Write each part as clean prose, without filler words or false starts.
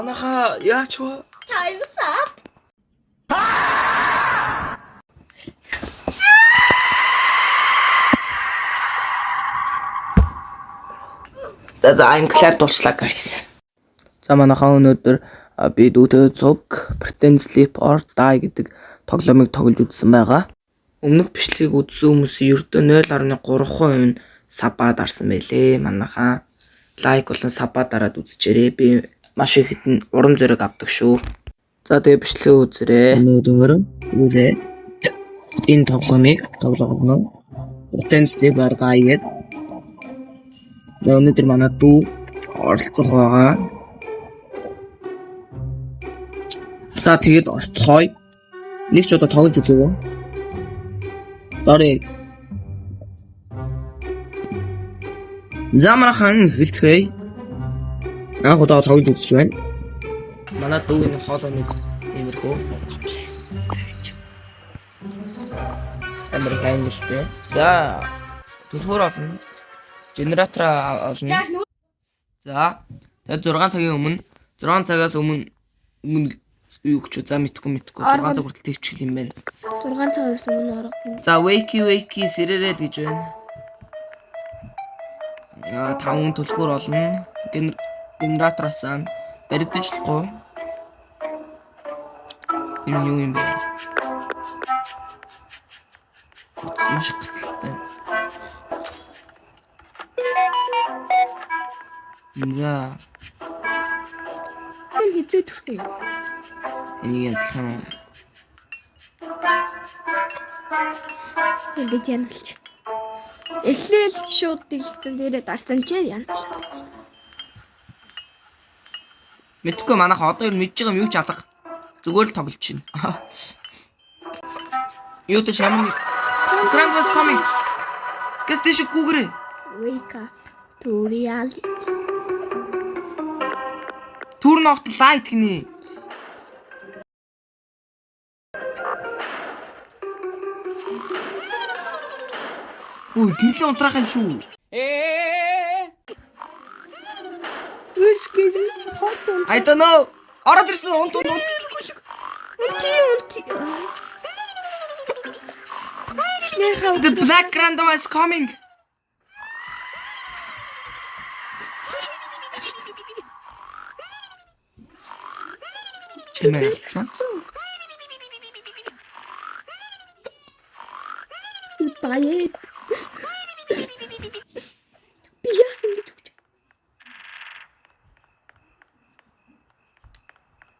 Манайха яач вэ? Time's up. За I'm glad дурчлаа guys. За манайха өнөөдөр би дүүтэй цуг Pretend Sleep or Die гэдэг тоглоомыг тоглож үзсэн байгаа. Өмнөх бичлэгийг үзсэн хүмүүсийн ердөө 0.3% нь сабаа дарсан байлээ. Манайха лайк болон сабаа дараад үзчихээрэй. Би маш их хэдэн урам зориг авдаг шүү. За тэгээ бичлэгээ үзээрэй. Өнөөдөр энэ тоглоомыг тоглоно. Pretend Sleep or Die гэдэг. Өнөөдөр манай дүү оролцох байгаа. За тэгээд орцгоё. Нэг ч удаа тоглож үзээгөө. Sorry. Замрахан хэлцгээе. Анх удаа тоглож үзэж байна. Манай дүүгийн хоолой нэг иймэрхүү. Американ мэстэй. За төлхөр олно. Генератор олно. За тэгээд 6 цагийн өмнө 6 цагаас өмнө юу гэж за мэдхгүй 6 цаг хүртэл төвчл юм байна. 6 цагаас өмнө орох юм. За wakey сэрэрэл гэж байна. 5 төлхөр олно. Генератороос баригдаж чадахгүй. Энэ юу юм бэ? Маш их гацалтай. За Энэ хизээ төрөх юм. энийг ялхан. Ингэж янзлж. Эхлээл шууд дэлгтэн дээрээ дарсан чи янзлаа. Мэдхгүй манайха одоо мэдж байгаа юм юу ч алга. Зүгээр л тоглож чинь. Юу ч юм. Grandma is coming. Гэс дэш гүгэрээ. Wake up to reality. Turn off the light гинэ. Ой, гинлээ унтраах юм шүү. I don't know. Ороод ирсэн унт. Унти. The black grandma is coming. Чимээ. Баяа. Яасан гэж үгч.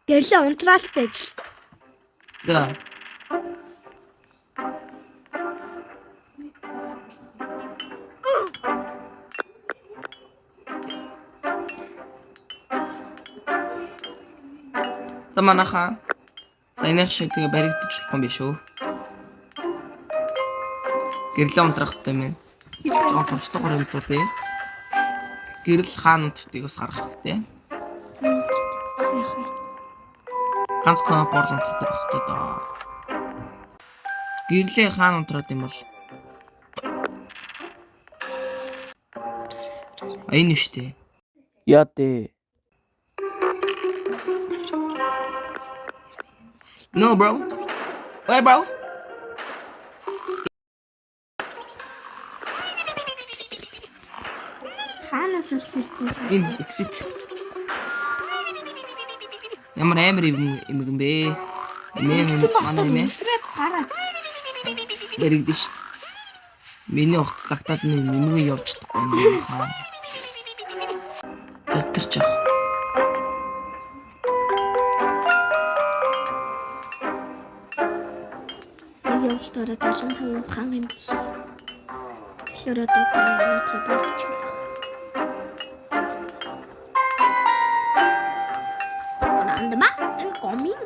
Гэрлээ унтраалтай ажил. За. За манайха саяных шиг тэгээ баригдаж болохгүй юм биш үү? Гэрлээ унтрах хэрэгтэй мэн. Жоо туршлага хөрөмтүүлээ. Гэрэл хаана унтдгийг бас харах хэрэгтэй. Сайхан. Ганц коно борлон унтрах хэрэгтэй доо. Гэрлээ хаана унтраад юм бол? Энэ штэ. Яа дээ. No, bro. Why, bro? Хаанаас ирсэн? In exit. Ямар амар юм бэ? Манай юм. Усраад гараад. Баригдэж. Миний огт цагтаад нэмээ явж чадахгүй юм. Тэрч яах. Явж дөрөв 75 ухаан юм биш. Шөрөөд надад болчихлоо. Рандма and coming.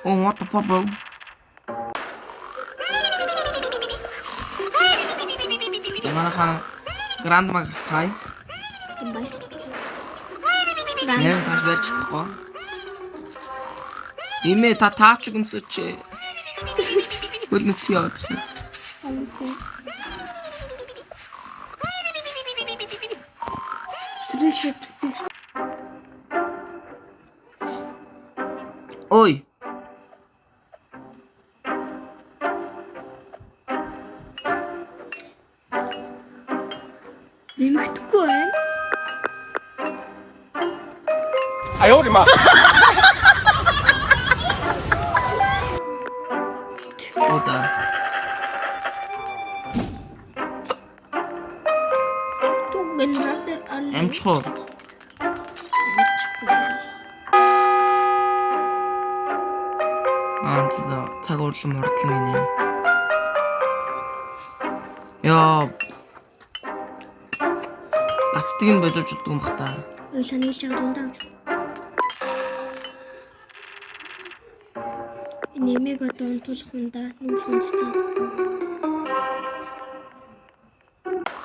Oh, what the fuck, bro? Манайха грандма гацхай. Нэр таш барьж чадахгүй. Имээ та таач юмсоч. Хөл нүц яваад. Сэрэл шид. Ой. Нэмэгдэхгүй байна. 哎呦我的妈！ 보자. Ту генератор аль. Амчхуу. 진짜 차가 올라면 머리통이네. 야, 아스틱은 매줄 줄도 막다. 의사는 시작한다. Нэмийг одоо унтуулах юм да. Нүх үнцтэй.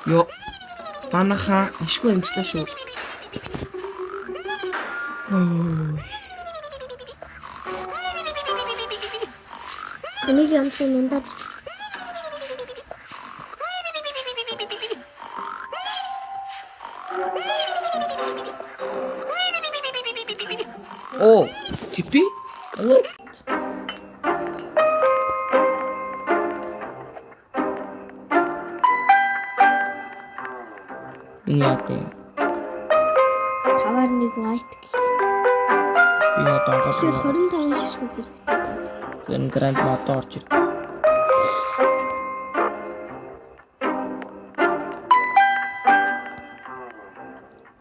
요, 만나ха ишгүй амжилтаа шүү. Энийг ямсан ундаад. 오, 디피? 오. ini ate. Таваар нэг white гэж. Би одоо Тэгэхээр гол 25 ширхэг хэрэгтэй. энэ гранд мото орж ирэх.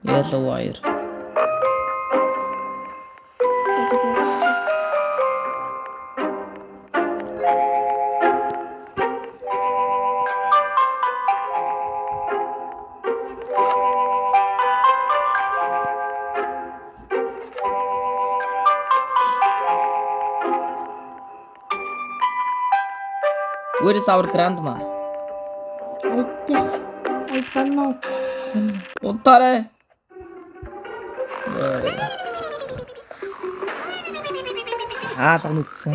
Yellow wire. Where is our grandma? I don't know. 못하래. 아, 나 놓쳐.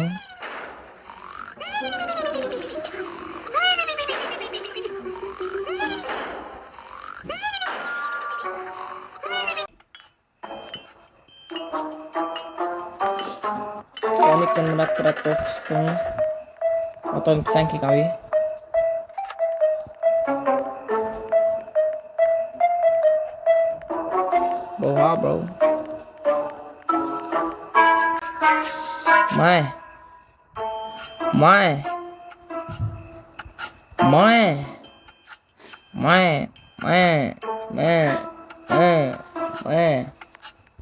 Kami kan merat-merat semua. Atau plank kami. Bro, bro. Mai.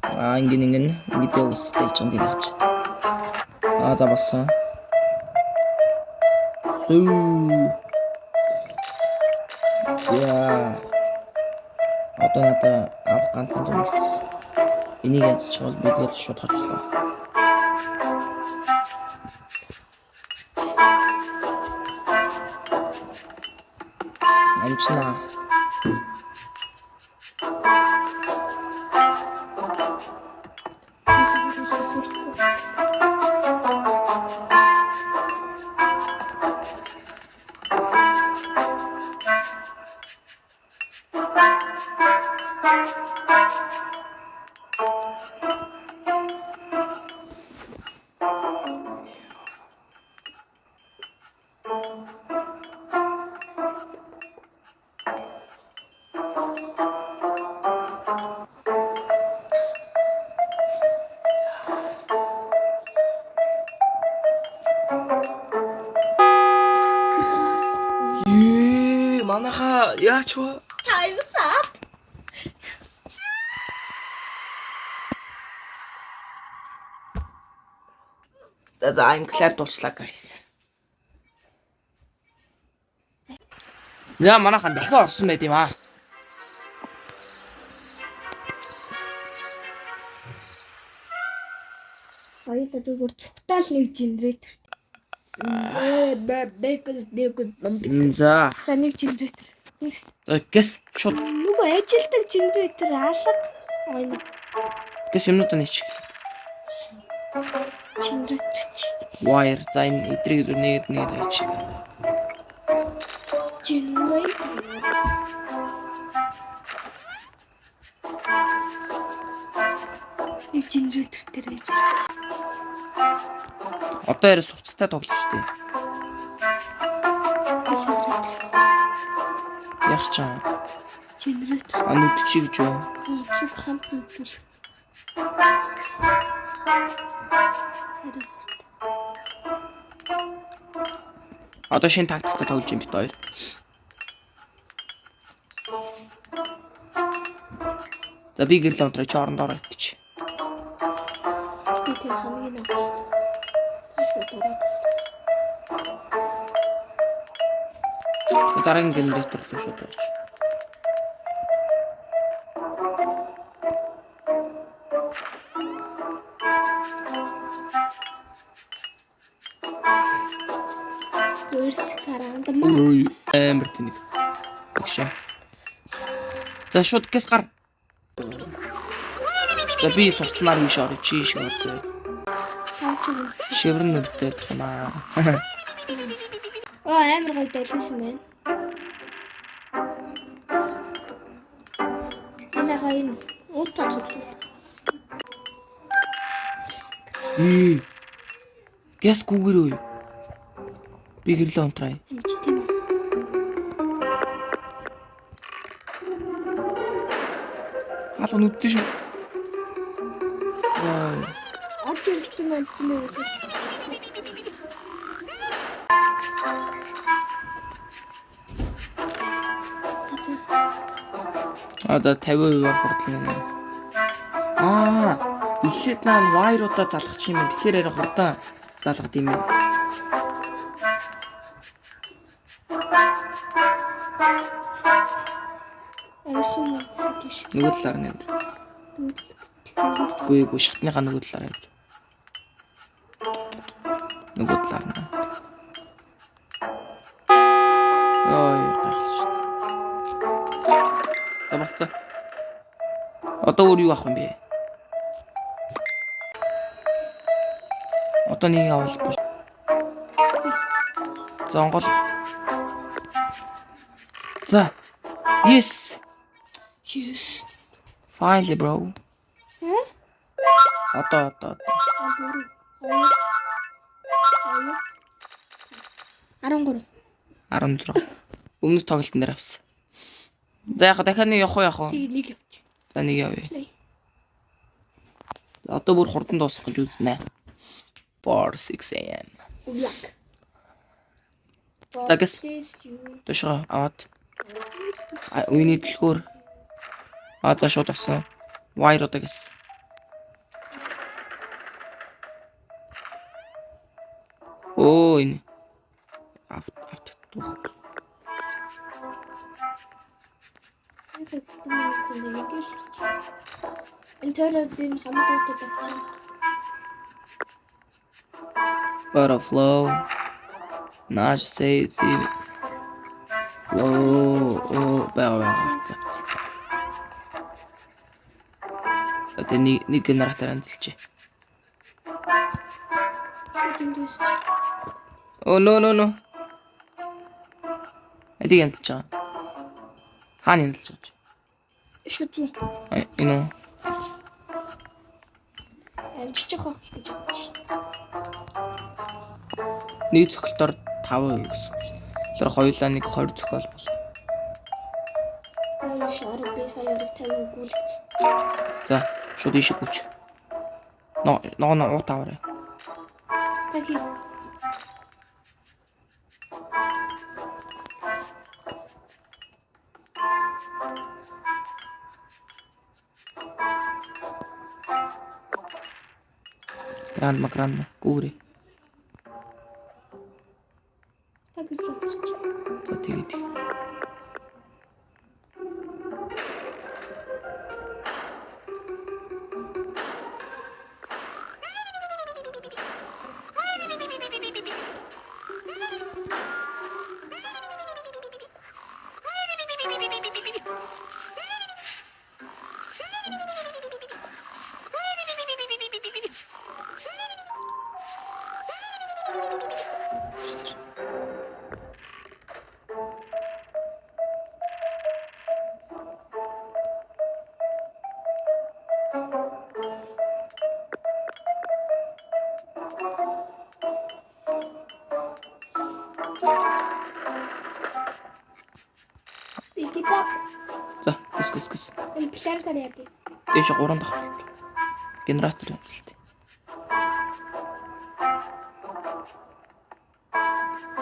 아, 인긴 밑에 오고 있을 때 일정 되겠지. 아, 잡았어. 야, 어떤 아따 아프간탄 좀 있어. 이니게 저 밑에 저 터졌어. амчнаа. 만화가 야 좋아. Time's up. За I'm clear дуулчлаа guys. Я манайхан дахин орсон байт юм аа. Хоёулаа зүгээр цугтаал нэг генератор. За. За нэг генератор. За гэс шууд Нөгөө ажилдаг генератор алга. Ойно гэс юмнуудаа нэчих. генератор чи. Wire за энэ эдрийг нэг тавьчих. Generator. Нэг генератор дээр ээж. Одоо ярэ сурцтай тоглож штэ. Яг ч юм. Генератор. Нүдчи гэж юу? Цуг хамт нүдүүл. Одоо шинэ тактиктай тоглож юм бит хоёр. За би гэрэл онтроо чи оронд ороо идчих. Би тэнд хамгийн авах. Таашаа дураад. Дараагийн генератор руу шууд явж. Өөрс гараад Ой амар тэнэг. Өгшөө. За шууд гэс гар. За би сурцнаар биш орё чи шиг орцоо. Шиврэн нүртэй гэх юм аа. Амар гоё дайлсан байна. Энэ уутаа цуглуул. Гэс гүгэрөө. Би гэрлээ онтраа. Амч тийм үү. Хасаа нүдтэй шүү. Ой. Орж ирэхдээ нүдтэй юмсаа. За 50% хурдлын нэ. Эхлээд наа вайруудаа залгах юм. Тэгэхээр арай хурдан залгад юм ээ. Нөгөө талаар нэмэр. Үгүй шатныхаа нөгөө талаар нэмэр. Нөгөө талаар нэ. Ой, гайхалтай шүү дээ. За болцоо. Одоо өөр юу авах юм бэ? Одоо нэг авал бол. За онгол. За. Yes. Yes. Finally bro. Одоо. 16. Өмнөх тоглолтын дээр авсан. За яг дахиад нэг явах уу? Тэгээ нэг явчих. За нэг явъя. Одоо бүр хурдан дуусгах гэж үзнэ. 4 6 am. Black. За гэс. Төшөө аваад. Үний дэлгүүр. Одоо шууд авсан. Wire одоо гэс. Оо энэ. Авт. Интернетийн хамгийн гол тавчаа. Butterflow. Naj say the flow. Баа. Одоо нэг генератор анзалж. Oh no. Эдийг анзалж байгаа. Хаана анзалж байгаа? Шүтүү. Энэ үү? Амжиж байгаа гэж бодож шин. Нэг цохилтоор 5% гэсэн. Тэгэхээр хоёулаа нэг 20 цохол бол. Өөр шар би саяар 50 гүйлгэж. За, шууд ишиг хүч. Ноо утаарай. Таги. Грандма гүүрээ. Таги л гэж. За тэгээд. За, гис. Энэ планкаар яа дээ. Дээш 3 дахь. Генератор амжилт.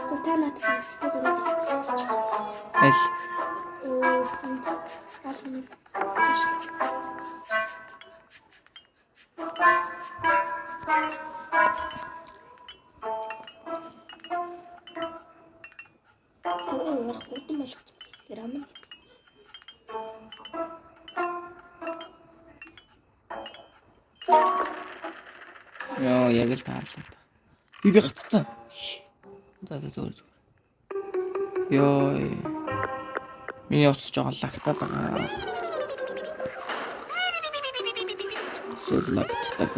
За та надад хэлбэг. Аль. Энд асуух. Тэш. Өөр хурдан болгоч. Грамм. Яа, яг л таарлаа. Би гаццсан. За зүгээр. Йой. Миний уцаж байгаа лагтаад байгаа. Лагтдаг.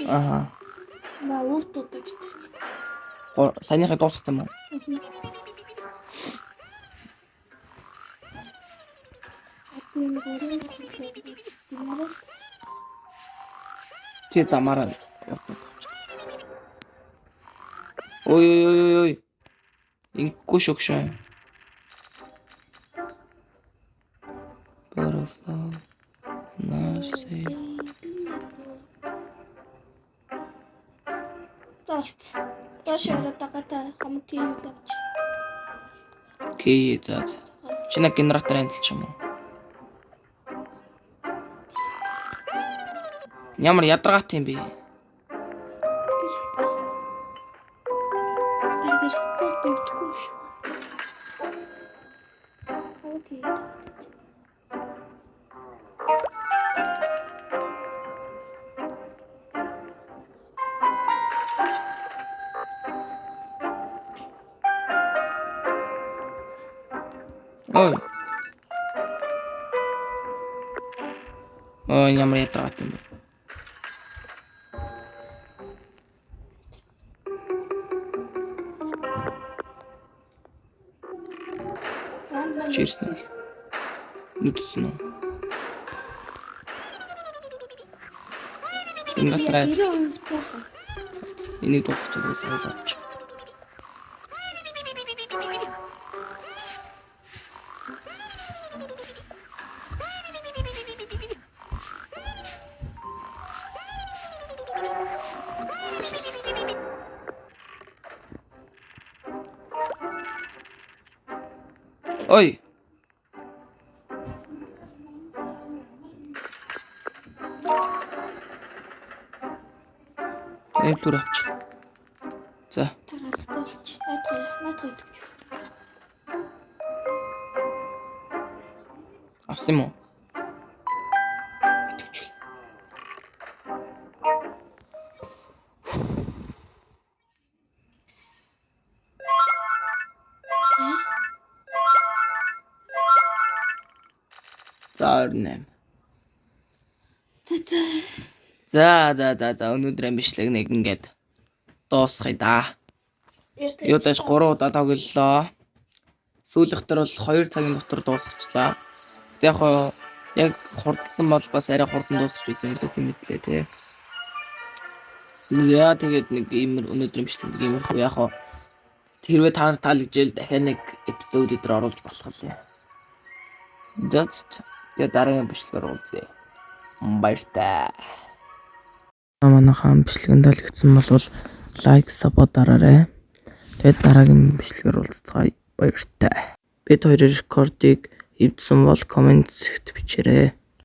Аха. На уутууд. Саяныхаа дуусгасан юм уу? Чи замаараа. Ой. Инхгүй шогшоо. Butterfly. Nice. Зоолт. Яшаа тагата хамки юу тавч. Окей, за. Чи нэг генератор амжилт юм уу? Ямар ядаргаат юм бэ? Таргирэхгүй дэвдэхгүй шүү. Окей. Ой, ямар ядаргаат юм бэ? Честно. Нүдсэн үү? Генератораас энийг дуусчихсан байлаач. Ой. Эвлүр авч. За. Тагаалталч наадах идвч. Авсан юм уу? Идвч. За 28. За өнөөдрийн бичлэг нэг ингээд дуусгая да. Юу дэш 3 удаа тоглолоо. Сүүлийнх төр бол 2 цагийн дотор дуусгачлаа. Гэтэ яг хурдсан бол бас арай хурдан дуусгаж байсан илүү хэмэтлээ тий. Яа тэгээд нэг иймэр өнөөдрийн бичлэг нэг иймэр яг хэрвээ та нар таалагджээл дахиад нэг эпизод өдр оруулж болох юм. Just тэгээд дараагийн бичлэгээр уулзъя. Баяртай. Манайхан бичлэгэнд таалагдсан бол лайк, сабод дараарай. Тэгээд дараагийн бичлэгээр уулзцгаая. Баяртай. Бид хоёрын рекордыг эвдсэн бол комент зэгт бичээрэй.